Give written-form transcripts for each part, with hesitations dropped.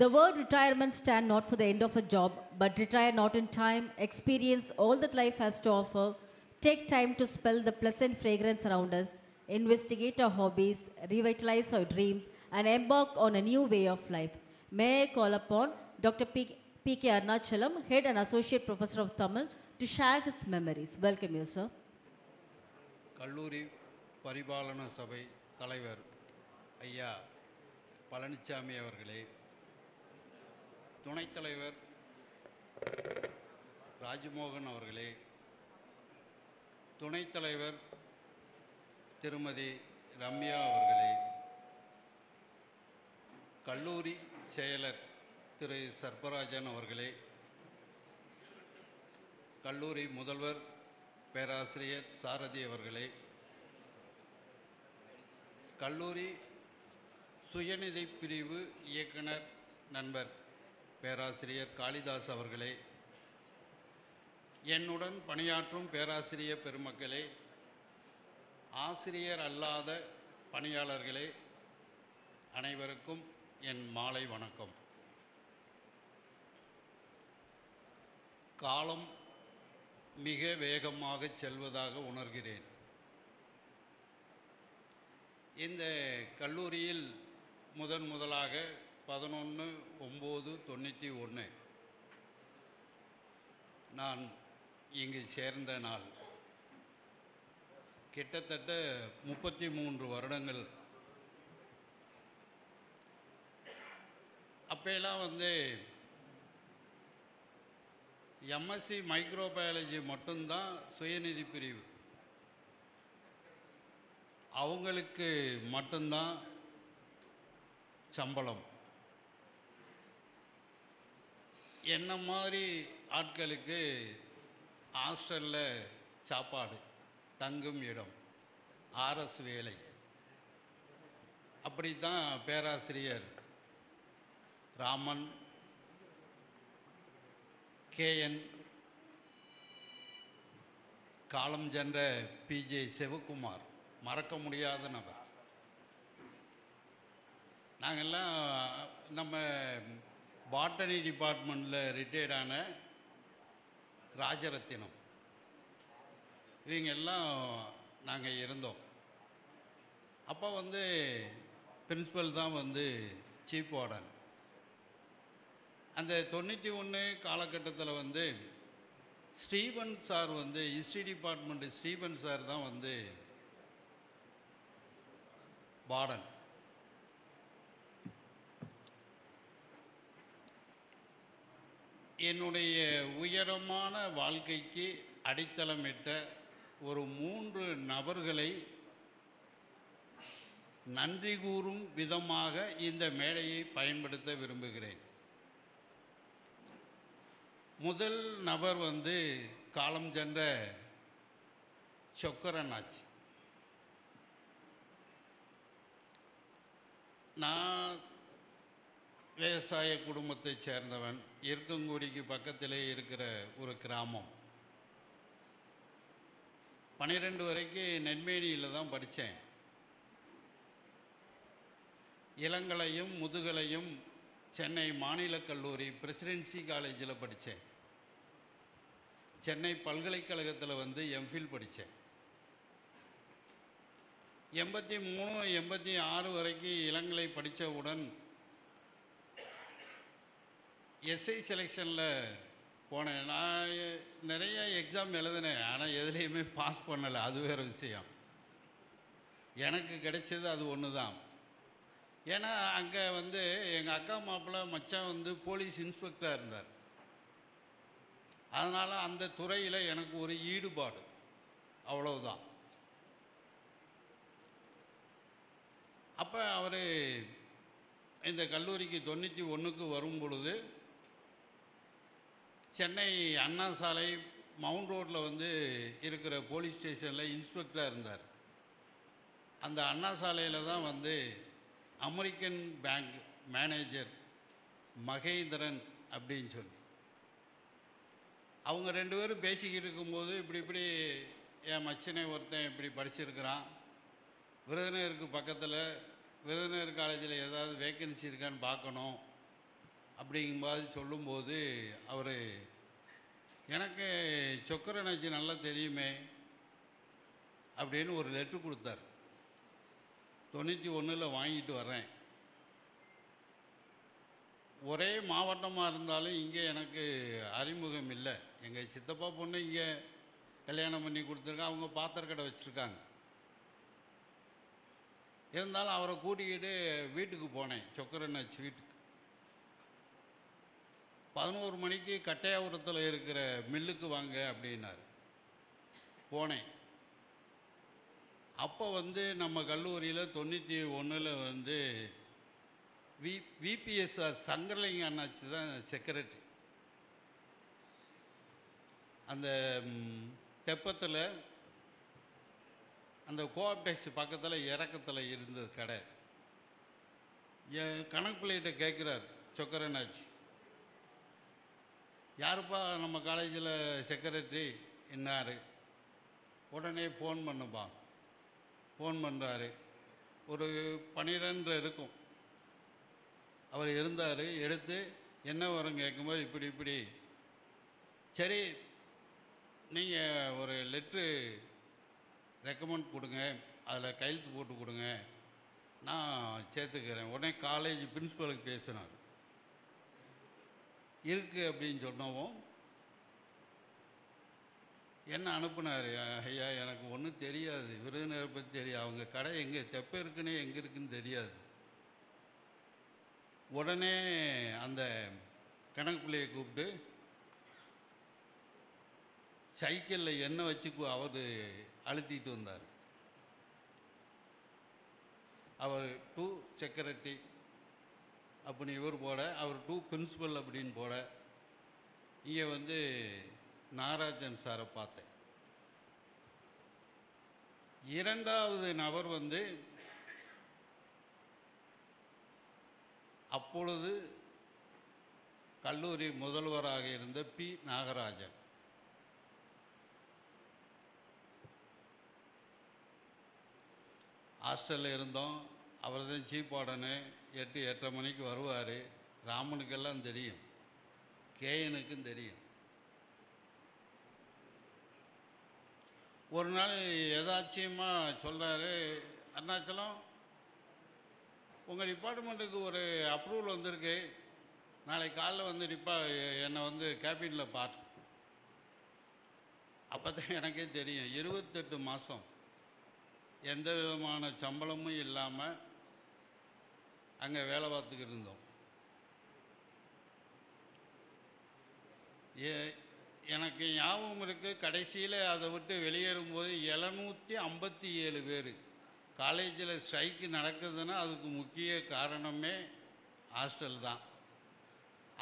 The word retirement stand not for the end of a job, but retire not in time, experience all that life has to offer, take time to smell the pleasant fragrance around us, investigate our hobbies, revitalize our dreams, and embark on a new way of life. May I call upon Dr. P.K. Arunachalam, Head and Associate Professor of Tamil, to share his memories. Welcome you, sir. கல்லூரி பரிபாலன சபை தலைவர் ஐயா பழனிச்சாமி அவர்களே, துணைத் தலைவர் ராஜமோகன் அவர்களே, துணைத் தலைவர் திருமதி ரம்யா அவர்களே, கல்லூரி செயலர் திரு சர்பராஜன் அவர்களே, கல்லூரி முதல்வர் பேராசிரியர் சாரதி அவர்களே, கல்லூரி சுயநிதி பிரிவு இயக்குனர் நண்பர் பேராசிரியர் காளிதாஸ் அவர்களே, என்னுடன் பணியாற்றும் பேராசிரியர் பெருமக்களே, ஆசிரியர் அல்லாத பணியாளர்களே, அனைவருக்கும் என் மாலை வணக்கம். காலம் மிக வேகமாக செல்வதாக உணர்கிறேன். இந்த கல்லூரியில் முதலாக 11/9/91 நான் இங்கு சேர்ந்த நாள். கிட்டத்தட்ட 33 வருடங்கள். அப்பெல்லாம் எம்எஸ்சி மைக்ரோபயாலஜி மட்டும்தான் சுயநிதி பிரிவு. அவங்களுக்கு மட்டும்தான் சம்பளம். என்ன மாதிரி ஆட்களுக்கு ஹாஸ்டலில் சாப்பாடு, தங்கும் இடம், ஆர்எஸ் வேலை. அப்படி தான் பேராசிரியர் ராமன், கேஎன், காலம் சென்ற பிஜே சிவகுமார், மறக்க முடியாத நபர். நாங்கள்லாம் நம்ம பாட்டனி டிபார்ட்மெண்ட்டில் ரிட்டையர்டான ராஜரத்தினம், இவங்க எல்லாம் நாங்கள் இருந்தோம். அப்போ பிரின்சிபல் தான் சீஃப் வார்டன். அந்த 91 காலகட்டத்தில் Stephen sir history department Stephen sir தான் வார்டன். என்னுடைய உயரமான வாழ்க்கைக்கு அடித்தளமிட்ட ஒரு 3 நபர்களை நன்றி கூறும் விதமாக இந்த மேடையை பயன்படுத்த விரும்புகிறேன். முதல் நபர் காலம் சென்ற சொக்கரனாச்சி. நான் விவசாய குடும்பத்தை சேர்ந்தவன். இருக்கங்குடிக்கு பக்கத்திலே இருக்கிற ஒரு கிராமம். 12 வரைக்கும் நென்மேனியில் தான் படித்தேன். இளங்கலையும் முதுகலையும் சென்னை மாநில கல்லூரி பிரசிடென்சி காலேஜில் படித்தேன். சென்னை பல்கலைக்கழகத்தில் எம்ஃபில் படித்தேன். 83, 86 வரைக்கும் இளங்கலை படித்தவுடன் எஸ்ஐ செலெக்ஷனில் போனேன். நான் நிறைய எக்ஸாம் எழுதினேன், ஆனால் எதுலேயுமே பாஸ் பண்ணலை. அது வேறு விஷயம். எனக்கு கிடைச்சது அது ஒன்று தான். ஏன்னா அங்கே எங்கள் அக்கா மாப்பிள்ளை மச்சான் போலீஸ் இன்ஸ்பெக்டராக இருந்தார். அதனால் அந்த துறையில் எனக்கு ஒரு ஈடுபாடு, அவ்வளவுதான். அப்போ அவர் இந்த கல்லூரிக்கு 91க்கு வரும் பொழுது சென்னை அண்ணா சாலை மவுண்ட் ரோட்டில் இருக்கிற போலீஸ் ஸ்டேஷனில் இன்ஸ்பெக்டராக இருந்தார். அந்த அண்ணா சாலையில் தான் அமெரிக்கன் பேங்க் மேனேஜர் மகேந்திரன் அப்படின்னு சொல்லி அவங்க 2 பேரும் பேசிக்கிட்டு இருக்கும்போது, இப்படி என் மச்சனை ஒருத்தன் இப்படி படிச்சிருக்கிறான், விருதுநகருக்கு பக்கத்தில் விருதுநகர் காலேஜில் ஏதாவது வேக்கன்சி இருக்கான்னு பார்க்கணும் அப்படிங்கும்போது சொல்லும்போது அவர் எனக்கு சொக்கரனாச்சி நல்லா தெரியுமே அப்படின்னு ஒரு லெட்ரு கொடுத்தார். 91 வாங்கிட்டு வரேன். ஒரே மாவட்டமாக இருந்தாலும் இங்கே எனக்கு அறிமுகம் இல்லை. எங்கள் சித்தப்பா பொண்ணு இங்கே கல்யாணம் பண்ணி கொடுத்துருக்காங்க, அவங்க பாத்திர கடை வச்சுருக்காங்க. இருந்தாலும் அவரை கூட்டிக்கிட்டு வீட்டுக்கு போனேன், சொக்கரனாச்சி வீட்டுக்கு. 11 மணிக்கு கட்டையாபுரத்தில் இருக்கிற மில்லுக்கு வாங்க அப்படின்னாரு. போனேன். அப்போ நம்ம கல்லூரியில் 91 விபிஎஸ்ஆர் சங்கரலிங்க அண்ணாச்சி தான் செக்ரட்டரி. அந்த தெப்பத்தில் அந்த கோஆப்டெக்ஸ் பக்கத்தில் இறக்கத்தில் இருந்தது கடை. கணக்கு பிள்ளைகிட்ட கேட்குறார் சொக்கரனாச்சி, யாருப்பா நம்ம காலேஜில் செக்ரட்டரி என்னாரு? உடனே ஃபோன் பண்ணுப்பா. ஃபோன் பண்ணுறாரு. ஒரு 12 இருக்கும். அவர் இருந்தார். எடுத்து என்ன வரும் கேட்கும்போது இப்படி சரி நீங்கள் ஒரு லெட்ரு ரெக்கமெண்ட் கொடுங்க, அதில் கையெழுத்து போட்டு கொடுங்க, நான் சேர்த்துக்கிறேன். உடனே காலேஜ் பிரின்ஸிபலுக்கு பேசினார். இருக்குது அப்படின்னு சொன்னவும் என்ன அனுப்புனார். ஐயா எனக்கு ஒன்றும் தெரியாது, விருதுநகரை பற்றி தெரியாது, அவங்க கடை எங்கே தெப்ப இருக்குன்னு எங்கே இருக்குன்னு தெரியாது. உடனே அந்த கணக்கு பிள்ளையை கூப்பிட்டு சைக்கிளில் எண்ணெய் வச்சு அவர் அழுத்திட்டு வந்தார். அவர் 2 செக்ரட்டரி அப்படி இவர் போட, அவர் 2 பிரின்சிபல் அப்படின்னு போட, இங்கே நாகராஜன் சாரை பார்த்தேன். இரண்டாவது நபர் அப்பொழுது கல்லூரி முதல்வராக இருந்த பி நாகராஜன். ஹாஸ்டலில் இருந்தோம். அவர் தான் சீப் வார்டனு. 8-8:30 மணிக்கு வருவார். ராமனுக்கெல்லாம் தெரியும், கேஎனுக்கும் தெரியும். ஒரு நாள் யதாச்சியமாக சொல்கிறாரு, அருணாச்சலம் உங்கள் டிபார்ட்மெண்ட்டுக்கு ஒரு அப்ரூவல் வந்திருக்கு, நாளைக்கு காலைல என்னை கேபினில் பார். அப்போ தான் எனக்கே தெரியும், 28 மாதம் எந்த விதமான சம்பளமும் இல்லாமல் அங்கே வேலை பார்த்துக்கிட்டு இருந்தோம். எனக்கு ஞாபகம் இருக்குது, கடைசியில் அதை விட்டு வெளியேறும்போது 757 பேர். காலேஜில் ஸ்ட்ரைக்கு நடக்குதுன்னா அதுக்கு முக்கிய காரணமே ஹாஸ்டல் தான்.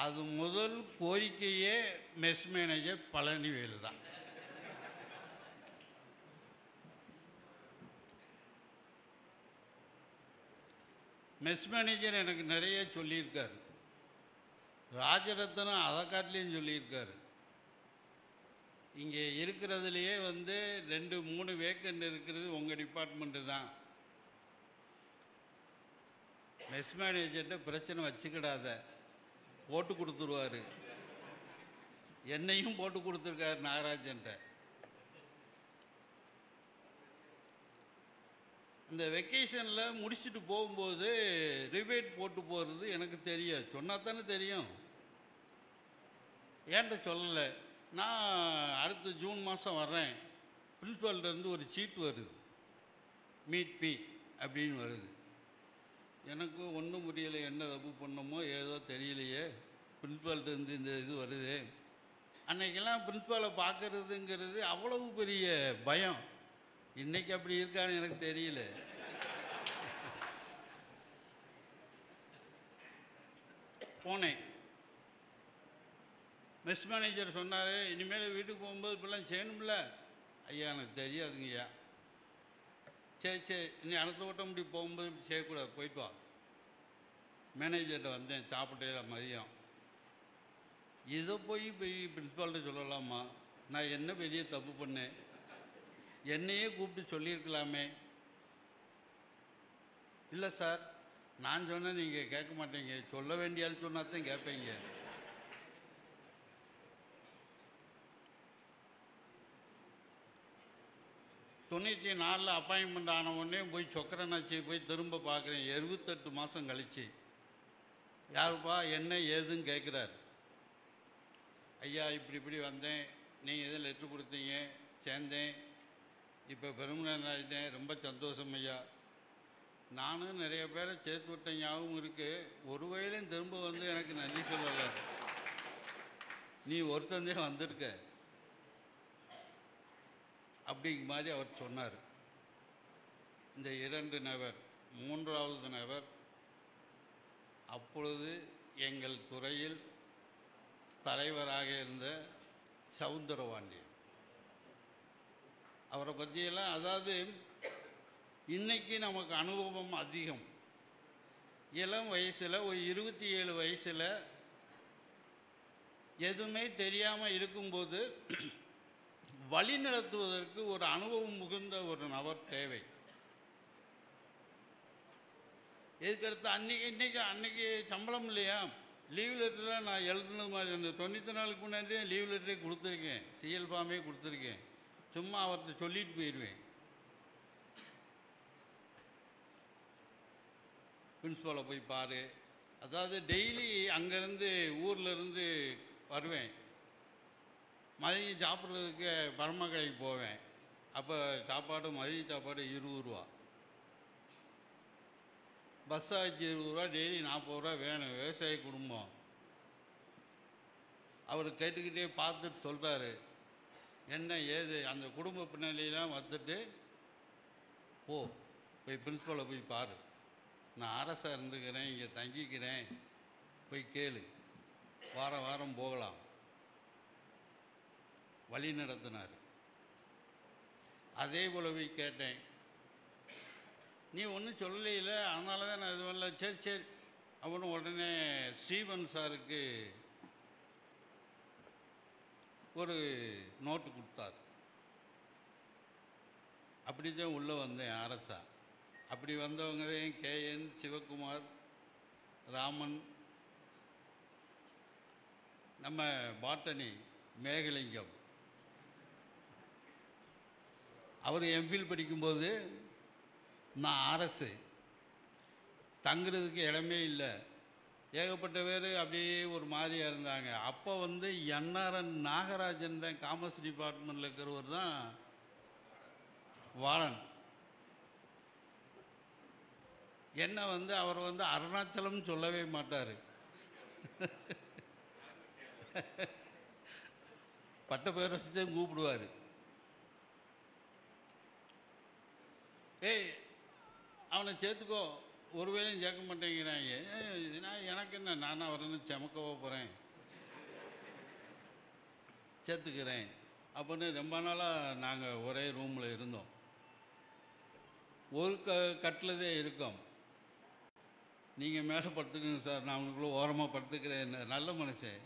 அது முதல் கோரிக்கையே மெஸ் மேனேஜர் பழனிவேலு தான். மெஸ் மேனேஜர் எனக்கு நிறைய சொல்லியிருக்கார். ராஜரத்னம் அதை காட்டிலையும் சொல்லியிருக்காரு. இங்கே இருக்கிறதுலையே 2-3 வேக்கண்ட் இருக்கிறது உங்கள் டிபார்ட்மெண்ட்டு தான். மெஸ் மேனேஜர்கிட்ட பிரச்சனை வச்சுக்கிடாத, போட்டு கொடுத்துருவார். என்னையும் போட்டு கொடுத்துருக்காரு நாகராஜன்ட்ட. இந்த வெக்கேஷனில் முடிச்சுட்டு போகும்போது ரிபேட் போட்டு போகிறது எனக்கு தெரியாது. சொன்னால் தானே தெரியும். ஏன்ட்ட சொல்லலை. நான் அடுத்த ஜூன் மாதம் வர்றேன், பிரின்ஸ்பால்கிட்டருந்து ஒரு சீட்டு வருது, மீட் பி அப்படின்னு வருது. எனக்கு ஒன்றும் புரியலை, என்ன தப்பு பண்ணமோ ஏதோ தெரியலையே, பிரின்ஸ்பால்கிட்டருந்து இந்த இது வருது. அன்னைக்கெல்லாம் பிரின்ஸ்பாலை பார்க்கறதுங்கிறது அவ்வளவு பெரிய பயம். இன்னைக்கு அப்படி இருக்கான்னு எனக்கு தெரியல. போனேன். மெஸ் மேனேஜர் சொன்னார், இனிமேல் வீட்டுக்கு போகும்போது இப்பெல்லாம் செய்யணும்ல. ஐயா எனக்கு தெரியாதுங்கய்யா. சரி இனி அடுத்த வட்டம் இப்படி போகும்போது இப்படி செய்யக்கூடாது, போயிட்டு வா. மேனேஜர்கிட்ட வந்தேன், சாப்பிட்டே மதியம். இதை போய் பிரின்ஸ்பால்கிட்ட சொல்லலாமா? நான் என்ன பெரிய தப்பு பண்ணேன்? என்னையே கூப்பிட்டு சொல்லியிருக்கலாமே. இல்லை சார், நான் சொன்னேன், நீங்கள் கேட்க மாட்டீங்க, சொல்ல வேண்டிய ஆள் சொன்னா தான் கேட்பீங்க. தொண்ணூற்றி நாலில் அப்பாயின்மெண்ட் ஆன உடனே போய் சொக்கரனாச்சியை போய் திரும்ப பார்க்குறேன். 78 மாதம் கழிச்சு. யாருப்பா என்ன ஏதுன்னு கேட்குறாரு. ஐயா இப்படி இப்படி வந்தேன், நீங்கள் எதுவும் லெட்ரு கொடுத்தீங்க, சேர்ந்தேன், இப்போ பெருமனன் ஆகிட்டேன், ரொம்ப சந்தோஷம் ஐயா. நானும் நிறைய பேரை சேர்த்து விட்ட ஞாபகம் இருக்குது, ஒரு வயலையும் திரும்ப வந்து எனக்கு நன்றி சொல்லலை. நீ ஒருத்தந்தே வந்திருக்க அப்படிங்கிற மாதிரி அவர் சொன்னார். இந்த 2 நபர், 3வது நபர் அப்பொழுது எங்கள் துறையில் தலைவராக இருந்த சவுந்தரபாண்டியன். அவரை பற்றியெல்லாம், அதாவது இன்னைக்கு நமக்கு அனுபவம் அதிகம். இளம் வயசில் ஒரு 27 வயசில் எதுவுமே தெரியாமல் இருக்கும்போது வழி நடத்துவதற்கு ஒரு அனுபவம் மிகுந்த ஒரு நபர் தேவை. இதுக்கடுத்து அன்னைக்கு சம்பளம் இல்லையா, லீவ் லெட்டரில் நான் எழுதுனது மாதிரி இந்த 94 முன்னாடியே லீவ் லெட்டரே கொடுத்துருக்கேன், சிஎல் ஃபார்மே கொடுத்துருக்கேன். சும்மா அவர்கிட்ட சொல்லிட்டு போயிடுவேன். பிரின்ஸ்பாலை போய் பாரு, அதாவது டெய்லி அங்கேருந்து ஊர்லேருந்து வருவேன், மதியம் சாப்பிட்றதுக்கு பரம கடைக்கு போவேன். அப்போ சாப்பாடு, மதிய சாப்பாடு 20 ரூபா, பஸ் ஆச்சு 20 ரூபா, டெய்லி 40 ரூபா வேணும். விவசாய குடும்பம். அவர் கேட்டுக்கிட்டே பார்த்துட்டு சொல்கிறாரு, என்ன ஏது அந்த குடும்ப பின்னணியெல்லாம் வந்துட்டு போய் பிரின்ஸ்பாலை போய் பாரு, நான் அரசாக இருந்துக்கிறேன், இங்கே தங்கிக்கிறேன், போய் கேளு, வாரம் வாரம் போகலாம். வழி நடத்தினார். அதே போலவே கேட்டேன், நீ ஒன்றும் சொல்லலையில, அதனால தான் நான் இது வரல. சரி அவனு உடனே ஸ்ரீவன் சாருக்கு ஒரு நோட்டு கொடுத்தார். அப்படி தான் உள்ளே வந்தேன் அரசா. அப்படி வந்தவங்க கேஎன் சிவகுமார், ராமன், நம்ம பாட்டனி மேகலிங்கம். அவர் எம்ஃபில் படிக்கும்போது நான் அரசு தங்குறதுக்கு இடமே இல்லை, ஏகப்பட்ட பேர் அப்படியே ஒரு மாதிரியாக இருந்தாங்க. அப்போ வந்து என்ஆர்என் நாகராஜன் தான் காமர்ஸ் டிபார்ட்மெண்ட்டில் இருக்கிறவர் தான் வாழன். என்ன வந்து அவர் வந்து அருணாச்சலம் சொல்லவே மாட்டார், பட்ட பேர் வச்சுதான் கூப்பிடுவார். அவனை சேர்த்துக்கோ, ஒரு வேலையும் சேர்க்க மாட்டேங்கிறாங்க. நான் எனக்கு என்ன, நானும் அவரை செமக்கவோ போகிறேன், சேர்த்துக்கிறேன் அப்படின்னு ரொம்ப நாளாக நாங்கள் ஒரே ரூமில் இருந்தோம். ஒரு கட்டில் தான் இருக்கோம். நீங்கள் மேலே படுத்துக்குங்க சார், நான் உங்களுக்குள்ள ஓரமாக படுத்துக்கிறேன். நல்ல மனுஷன்.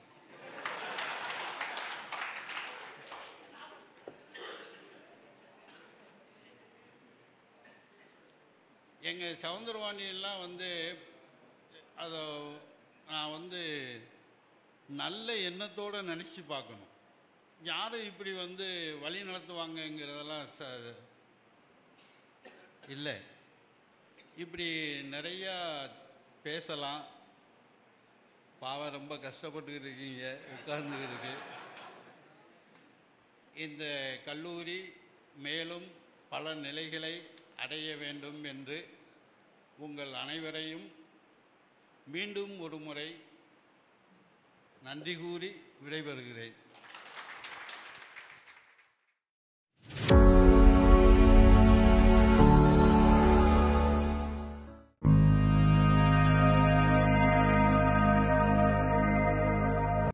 எங்கள் சவுந்தரபாண்டியெல்லாம் வந்து அதை நான் வந்து நல்ல எண்ணத்தோடு நினச்சி பார்க்கணும். யாரும் இப்படி வந்து வழி நடத்துவாங்கங்கிறதெல்லாம் இல்லை. இப்படி நிறையா பேசலாம். பாவம் ரொம்ப கஷ்டப்பட்டுக்கிட்டு இருக்கீங்க, உட்கார்ந்துக்கிட்டு. இந்த கல்லூரி மேலும் பல நிலைகளை அடைய வேண்டும் என்று உங்கள் அனைவரையும் மீண்டும் ஒரு முறை நன்றி கூறி விடைபெறுகிறேன்.